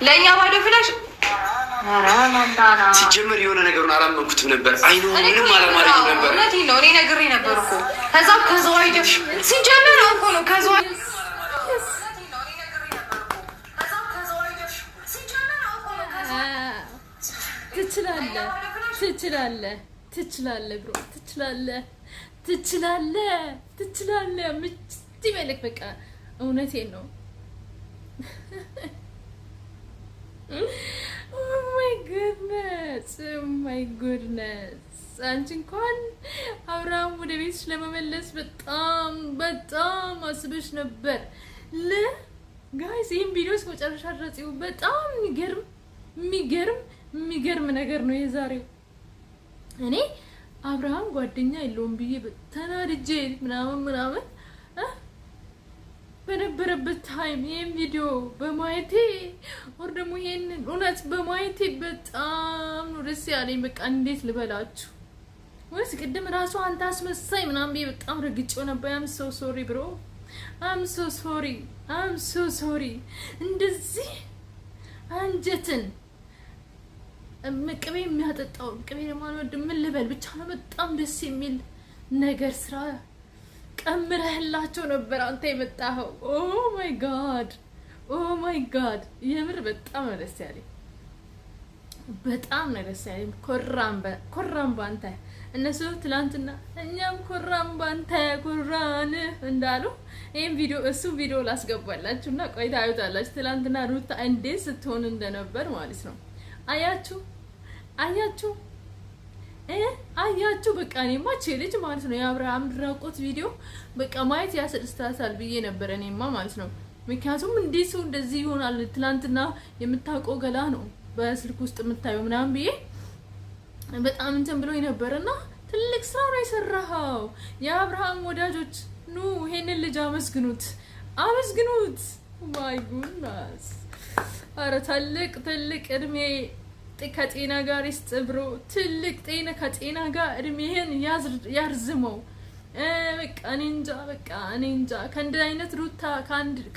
ለእኛ ባዶ ፍላሽ ሲጀመር የሆነ ነገሩን አላመንኩትም ነበር። አይኑ ምንም አለማለት ነበር። እውነቴን ነው። እኔ ነግሬ ነበር እኮ ከዘዋይ ሲጀመር እኮ ነው ከዘዋይ ትችላለህ ብሮ ትችላለህ ምጭት ይበልክ በቃ እውነቴን ነው። ኦ ማይ ጉድነስ አንቺ እንኳን አብርሃም ወደ ቤትሽ ለመመለስ በጣም አስበሽ ነበር። ጋይስ ይሄን ቪዲዮ እስከ መጨረሻ ድረስ ይሁ በጣም የሚገርም ነገር ነው የዛሬው። እኔ አብርሃም ጓደኛ የለውም ብዬ ተናድጄ ምናምን በነበረበት ታይም ይሄን ቪዲዮ በማየቴ ወር ደግሞ ይሄንን እውነት በማየቴ በጣም ነው ደስ ያለኝ። በቃ እንዴት ልበላችሁ ወይስ ቅድም ራሱ አንተ አስመሳይ ምናምን ብዬ በጣም ረግጬው ነበር። አም ሶ ሶሪ ብሮ አም ሶ ሶሪ እንደዚህ አንጀትን ቅቤ የሚያጠጣው ቅቤ ለማለት ምን ልበል ብቻ ነው። በጣም ደስ የሚል ነገር ስራ ቀምረህላቸው ነበር አንተ የመጣኸው። ኦ ማይ ጋድ የምር በጣም ነው ደስ ያለኝ። ኮራም ባንተ እነሱ ትላንትና እኛም ኮራም ባንተ ኮራን እንዳሉ ይሄን ቪዲዮ ላስገባላችሁና ቆይታ አይታላችሁ። ትላንትና ሩታ እንዴት ስትሆን እንደነበር ማለት ነው። አያችሁ በቃ እኔማ ልጅ ማለት ነው የአብርሃም ድራቆት ቪዲዮ በቃ ማየት ያስደስታታል ብዬ ነበር እኔማ ማለት ነው። ምክንያቱም እንዴት ሰው እንደዚህ ይሆናል? ትላንትና የምታውቀው ገላ ነው በስልክ ውስጥ የምታየው ምናምን ብዬ በጣም እንትን ብሎ ነበርና ትልቅ ስራ ነው የሰራኸው። የአብርሃም ወዳጆች ኑ ይሄንን ልጅ አመስግኑት። ማይ ጉድነስ አረ ትልቅ እድሜ ከጤና ጋር ይስጥብሮ። ትልቅ ጤና ከጤና ጋር እድሜህን ያርዝመው። በቃ እኔ እንጃ ከእንደ አይነት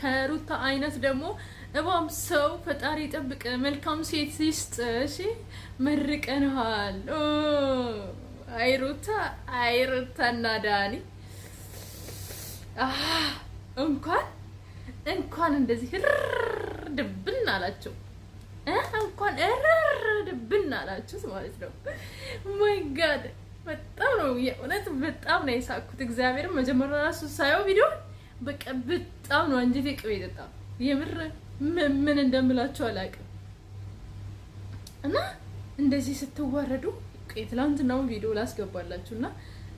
ከሩታ አይነት ደግሞ እባም ሰው ፈጣሪ ጠብቀ መልካም ሴት ይስጥ። እሺ መርቀንሃል። አይሩታና ዳኒ እንኳን እንደዚህ ድብን አላቸው። እንኳን ድብን አላችሁት ማለት ነው። ማይ ጋድ በጣም ነው የእውነት በጣም ነው የሳኩት። እግዚአብሔርን መጀመሪያ ራሱ ሳየው ቪዲዮ በቃ በጣም ነው አንጀቴ ቅቤ ጠጣ። የምር ምን እንደምላችሁ አላውቅም። እና እንደዚህ ስትዋረዱ ትላንትናው ቪዲዮ ላስገባላችሁና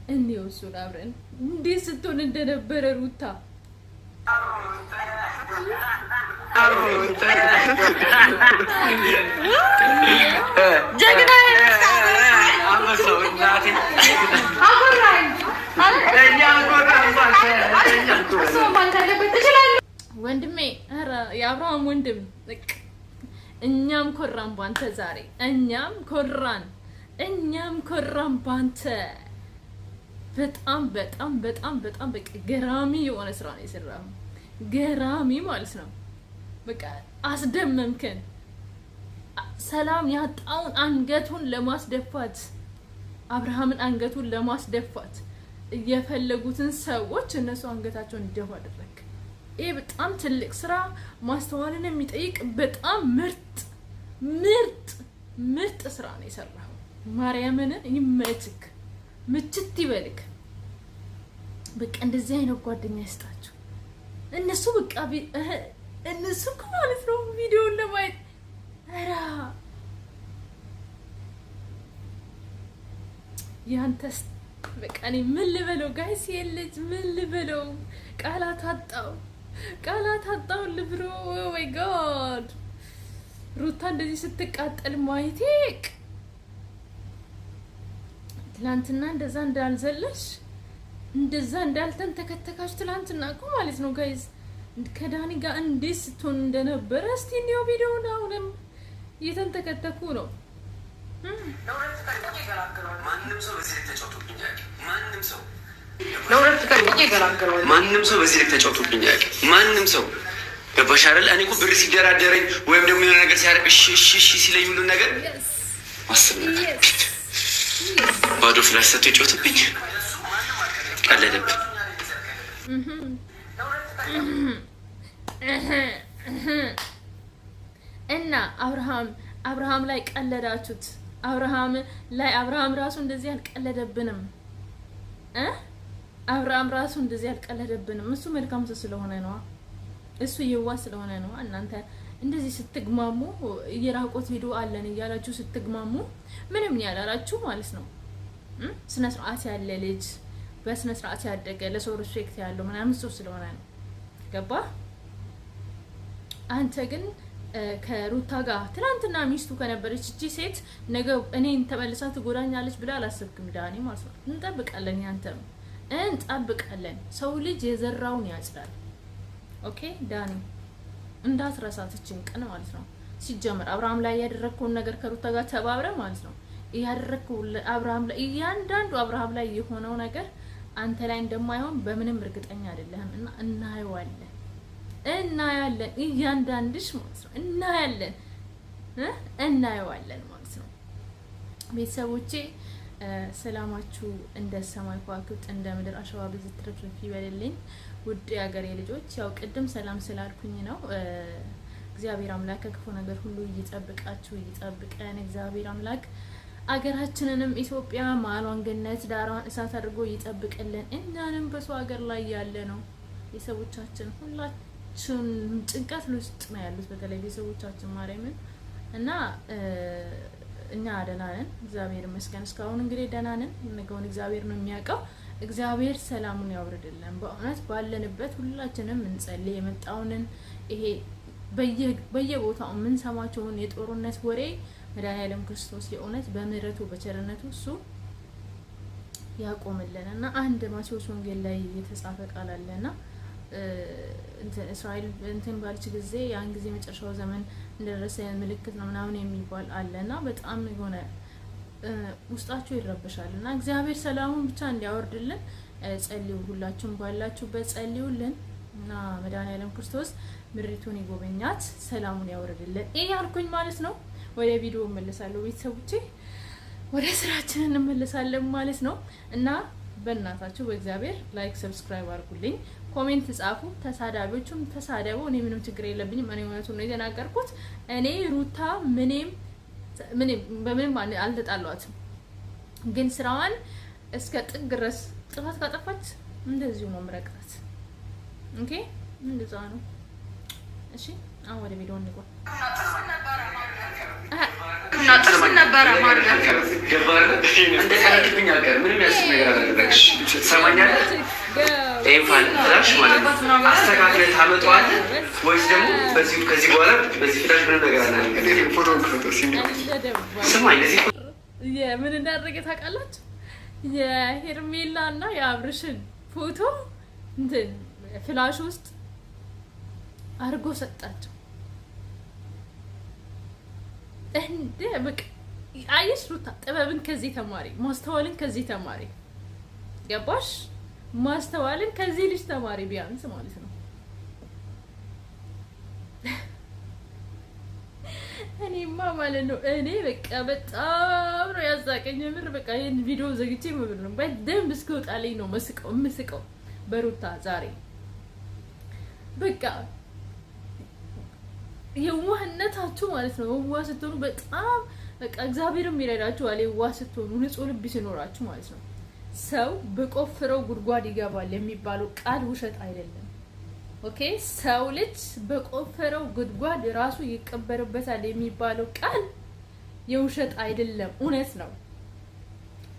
እንየውሱን አብረን እንዴት ስትሆን እንደነበረ ሩታ ወንድሜ የአብርሃም ወንድም እኛም ኮራን ባንተ ዛሬ እኛም ኮራን ባንተ። በጣም በቃ ገራሚ የሆነ ስራ ነው የሰራው። ገራሚ ማለት ነው። በቃ አስደመምከን። ሰላም ያጣውን አንገቱን ለማስደፋት አብርሃምን አንገቱን ለማስደፋት እየፈለጉትን ሰዎች እነሱ አንገታቸውን እንዲደፉ አደረክ። ይሄ በጣም ትልቅ ስራ ማስተዋልን የሚጠይቅ በጣም ምርጥ ስራ ነው የሰራው። ማርያምን ይመችክ፣ ምችት ይበልክ። በቃ እንደዚህ አይነት ጓደኛ ይስጣችሁ። እነሱ በቃ እነሱ ማለት ነው ቪዲዮውን ለማየት ያንተስ በቃ እኔ ምን ልበለው ጋይስ፣ የልጅ ምን ልበለው? ቃላት አጣው ልብሮ። ወይ ጋድ ሩታ እንደዚህ ስትቃጠል ማየቴ ትላንትና እንደዛ እንዳልዘለሽ እንደዛ እንዳልተንተከተካችሁ ትላንትና እኮ ማለት ነው ጋይስ ከዳኒ ጋር እንዴት ስትሆን እንደነበረ እስቲ እንዲው ቪዲዮውን አሁንም እየተንተከተኩ ነው። ማንም ሰው በዚህ ልክ ተጫውቶብኛል። ማንም ሰው በዚህ ልክ ተጫውቶብኛል። ማንም ሰው ገባሽ አይደል? እኔ እኮ ብር ሲደራደረኝ ወይም ደግሞ የሆነ ነገር ሲያደርግ እሺ ሲለኝ ሁሉን ነገር አስብ ነበር። ባዶ ፍላሽ ሰጥቶ ይጮትብኝ ቀለደብኝ። እና አብርሃም ላይ ቀለዳችሁት። አብርሃም ራሱ እንደዚህ አልቀለደብንም። አብርሃም ራሱ እንደዚህ አልቀለደብንም። እሱ መልካም ሰው ስለሆነ ነው። እሱ የዋህ ስለሆነ ነው። እናንተ እንደዚህ ስትግማሙ የራቆት ቪዲዮ አለን እያላችሁ ስትግማሙ ምንም ያላላችሁ ማለት ነው። ስነ ስርዓት ያለ ልጅ በስነ ስርዓት ያደገ ለሰው ሪስፔክት ያለው ምናምን ሰው ስለሆነ ነው። ገባ? አንተ ግን ከሩታ ጋር ትናንትና ሚስቱ ከነበረች እቺ ሴት ነገ እኔን ተመልሳ ትጎዳኛለች ብላ አላሰብክም ዳኒ ማለት ነው። እንጠብቃለን፣ ያንተም እንጠብቃለን። ሰው ልጅ የዘራውን ያጭዳል። ኦኬ ዳኒ እንዳትረሳት እችን ቀን ማለት ነው። ሲጀመር አብርሃም ላይ ያደረግከውን ነገር ከሩታ ጋር ተባብረ ማለት ነው ያደረግከው አብርሃም ላይ እያንዳንዱ አብርሃም ላይ የሆነው ነገር አንተ ላይ እንደማይሆን በምንም እርግጠኛ አይደለህም። እና እናየዋለን እያንዳንድሽ ማለት ነው እናየዋለን ማለት ነው። ቤተሰቦቼ ሰላማችሁ እንደ ሰማይ ከዋክብት እንደ ምድር አሸዋ ብዝት ትርፍርፍ ይበልልኝ። ውድ የሀገሬ ልጆች ያው ቅድም ሰላም ስላልኩኝ ነው። እግዚአብሔር አምላክ ከክፉ ነገር ሁሉ ይጠብቃችሁ ይጠብቀን። እግዚአብሔር አምላክ አገራችንንም ኢትዮጵያ ማሏን ገነት ዳሯን እሳት አድርጎ ይጠብቅልን። እኛንም በሰው ሀገር ላይ ያለ ነው ቤተሰቦቻችን ሁላችን ጭንቀት ውስጥ ነው ያሉት፣ በተለይ ቤተሰቦቻችን ማርያምን እና እኛ ደህና ነን እግዚአብሔር ይመስገን። እስካሁን እንግዲህ ደህና ነን። ነገውን እግዚአብሔር ነው የሚያውቀው። እግዚአብሔር ሰላሙን ያውርድልን። በእውነት ባለንበት ሁላችንም እንጸልይ። የመጣውንን ይሄ በየቦታው የምንሰማቸውን የጦርነት ወሬ መድኃኒዓለም ክርስቶስ የእውነት በምህረቱ በቸርነቱ እሱ ያቆምልን እና አንድ ማቴዎስ ወንጌል ላይ የተጻፈ ቃል አለና እስራኤል እንትን ባልች ጊዜ ያን ጊዜ መጨረሻው ዘመን እንደደረሰ ምልክት ነው ምናምን የሚባል አለና በጣም የሆነ ውስጣችሁ ይረበሻል እና እግዚአብሔር ሰላሙን ብቻ እንዲያወርድልን ጸልዩ። ሁላችሁም ባላችሁበት ጸልዩልን እና መድኃኒዓለም ክርስቶስ ምድሪቱን ይጎበኛት፣ ሰላሙን ያወርድልን እያልኩኝ ማለት ነው ወደ ቪዲዮ እመለሳለሁ። ቤተሰቦቼ ወደ ስራችን እንመለሳለን ማለት ነው እና በእናታችሁ በእግዚአብሔር ላይክ ሰብስክራይብ አድርጉልኝ፣ ኮሜንት ጻፉ። ተሳዳቢዎቹም ተሳደቡ፣ እኔ ምንም ችግር የለብኝም። እኔ እውነቱን ነው የተናገርኩት። እኔ ሩታ በምንም አልተጣሏትም፣ ግን ስራዋን እስከ ጥግ ድረስ ጥፋት ካጠፋች እንደዚሁ ነው ምረቅታት። ኦኬ እንደዛ ነው። እሺ አሁን ወደ ቪዲዮ እንግባ። ነበረ ማለት ገባለ እንደ ቀላልብኝ አልቀር ምንም ያስብ ነገር አላደረግሽ። ትሰማኛለህ? ኤንፋል ፍላሽ ማለት አስተካክለህ ታመጣዋለህ ወይስ ደግሞ ከዚህ በኋላ በዚህ ፍላሽ ምንም ነገር አላደረግም? ስማኝ ለዚህ ምን እንዳደረገ ታውቃላችሁ? የሄርሜላ እና የአብርሽን ፎቶ እንትን ፍላሽ ውስጥ አርጎ ሰጣቸው። እንደ በቃ አየሽ ሩታ ጥበብን ከዚህ ተማሪ፣ ማስተዋልን ከዚህ ተማሪ። ገባሽ? ማስተዋልን ከዚህ ልጅ ተማሪ ቢያንስ ማለት ነው። እኔማ ማለት ነው እኔ በቃ በጣም ነው ያዛቀኝ። ምር በቃ ይሄን ቪዲዮ ዘግቼ ምብር ነው በደንብ እስኪወጣልኝ ነው መስቀው በሩታ ዛሬ በቃ የዋህነታችሁ ማለት ነው። የዋህ ስትሆኑ በጣም በቃ እግዚአብሔርም ይረዳችኋል። የዋህ ስትሆኑ ንጹህ ልብ ሲኖራችሁ ማለት ነው። ሰው በቆፍረው ጉድጓድ ይገባል የሚባለው ቃል ውሸት አይደለም። ኦኬ ሰው ልጅ በቆፈረው ጉድጓድ ራሱ ይቀበርበታል የሚባለው ቃል የውሸት አይደለም፣ እውነት ነው።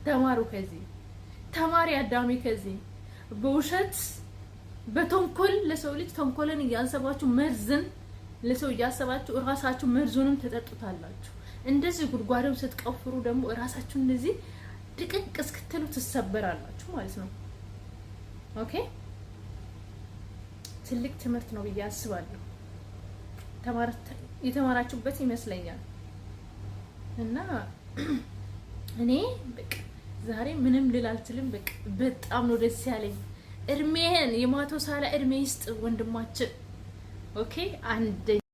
ተማሩ ከዚህ ተማሪ አዳሚ ከዚህ በውሸት በተንኮል ለሰው ልጅ ተንኮልን እያሰባችሁ መርዝን ለሰው እያሰባችሁ ራሳችሁ መርዙንም ተጠጡታላችሁ። እንደዚህ ጉድጓድም ስትቆፍሩ ደግሞ ራሳችሁ እንደዚህ ድቅቅ እስክትሉ ትሰበራላችሁ ማለት ነው። ኦኬ ትልቅ ትምህርት ነው ብዬ አስባለሁ። የተማራችሁበት ይመስለኛል። እና እኔ በቃ ዛሬ ምንም ልል አልችልም። በቃ በጣም ነው ደስ ያለኝ። እድሜህን የማቶ ሳላ እድሜ ይስጥ ወንድማችን። ኦኬ አንድ